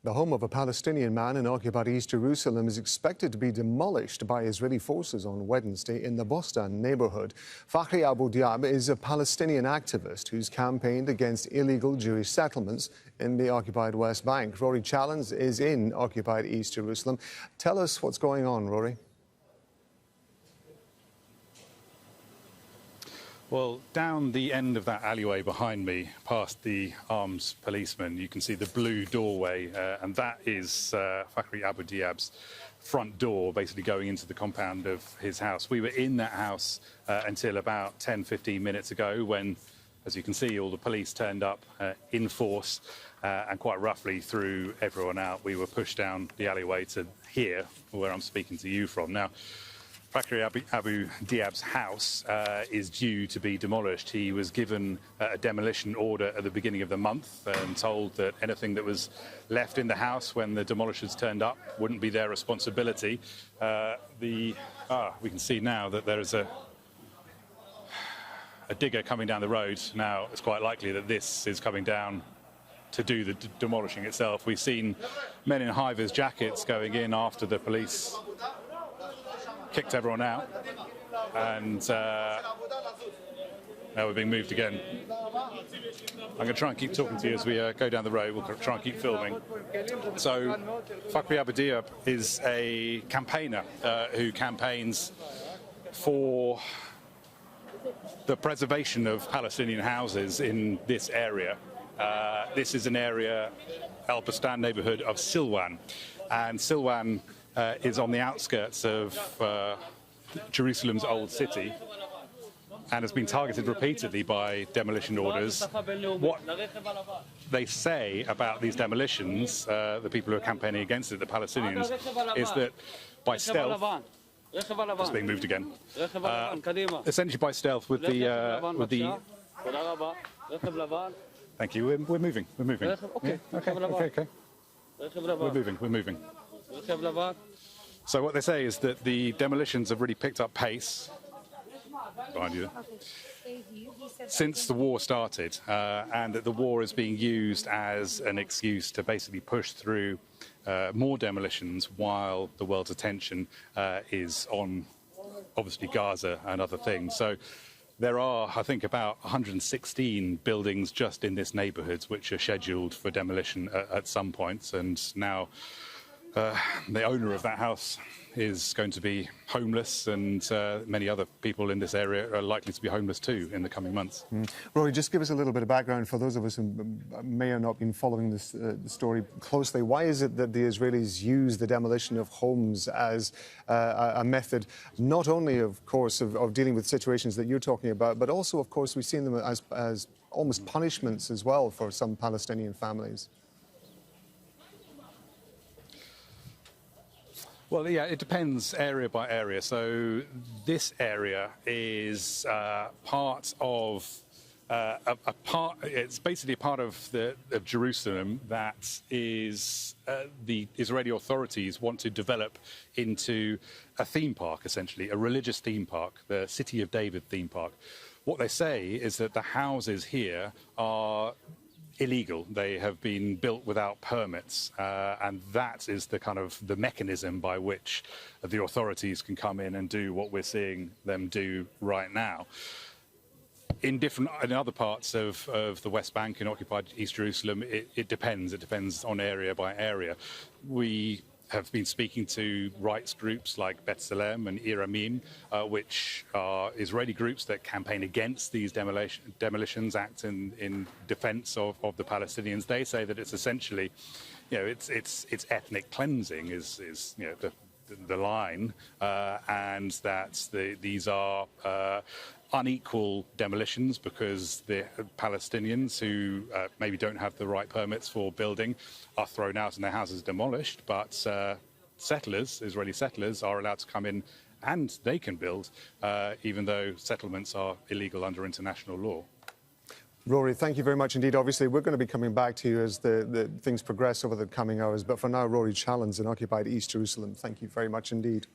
The home of a Palestinian man in occupied East Jerusalem is expected to be demolished by Israeli forces on Wednesday in the Bostan neighborhood. Fakhri Abu Diab is a Palestinian activist who's campaigned against illegal Jewish settlements in the occupied West Bank. Rory Challens is in occupied East Jerusalem. Tell us what's going on, Rory. Well, down the end of that alleyway behind me, past the armed policeman, you can see the blue doorway, and that is Fakhri Abu Diab's front door, basically going into the compound of his house. We were in that house until about 10-15 minutes ago when, as you can see, all the police turned up in force and quite roughly threw everyone out. We were pushed down the alleyway to here, where I'm speaking to you from. Now, Fakhri Abu Diab's house is due to be demolished. He was given a demolition order at the beginning of the month and told that anything that was left in the house when the demolishers turned up wouldn't be their responsibility. We can see now that there is a digger coming down the road. Now, it's quite likely that this is coming down to do the demolishing itself. We've seen men in high-vis jackets going in after the police kicked everyone out, and now we're being moved again. I'm going to try and keep talking to you as we go down the road. We'll try and keep filming. So, Fakhri Abu Diab is a campaigner who campaigns for the preservation of Palestinian houses in this area. This is an area, Al Bustan neighborhood of Silwan, and Silwan is on the outskirts of Jerusalem's old city and has been targeted repeatedly by demolition orders. What they say about these demolitions, the people who are campaigning against it, the Palestinians, is that by stealth, it's being moved again, essentially by stealth with the thank you, we're moving. Okay. We're moving. So what they say is that the demolitions have really picked up pace behind you since the war started, and that the war is being used as an excuse to basically push through more demolitions while the world's attention is on, obviously, Gaza and other things. So there are, I think, about 116 buildings just in this neighbourhood which are scheduled for demolition at some points, and now the owner of that house is going to be homeless, and many other people in this area are likely to be homeless too in the coming months. Rory, just give us a little bit of background for those of us who may have not been following this the story closely. Why is it that the Israelis use the demolition of homes as a method, not only, of course, of dealing with situations that you're talking about, but also, of course, we've seen them as almost punishments as well for some Palestinian families? Well, yeah, it depends area by area. So this area is part of it's basically a part of Jerusalem that is the Israeli authorities want to develop into a theme park, essentially, a religious theme park, the City of David theme park. What they say is that the houses here are illegal. They have been built without permits, and that is the mechanism by which the authorities can come in and do what we're seeing them do right now. In other parts of the West Bank, in occupied East Jerusalem, it depends. It depends on area by area. We have been speaking to rights groups like B'Tselem and Iramim, which are Israeli groups that campaign against these demolitions, act in defense of the Palestinians. They say that it's essentially, it's ethnic cleansing is the line, and that these are unequal demolitions because the Palestinians who maybe don't have the right permits for building are thrown out and their houses demolished, but Israeli settlers are allowed to come in and they can build, even though settlements are illegal under international law. Rory, thank you very much indeed. Obviously, we're going to be coming back to you as the things progress over the coming hours, but for now, Rory Challens in occupied East Jerusalem, thank you very much indeed.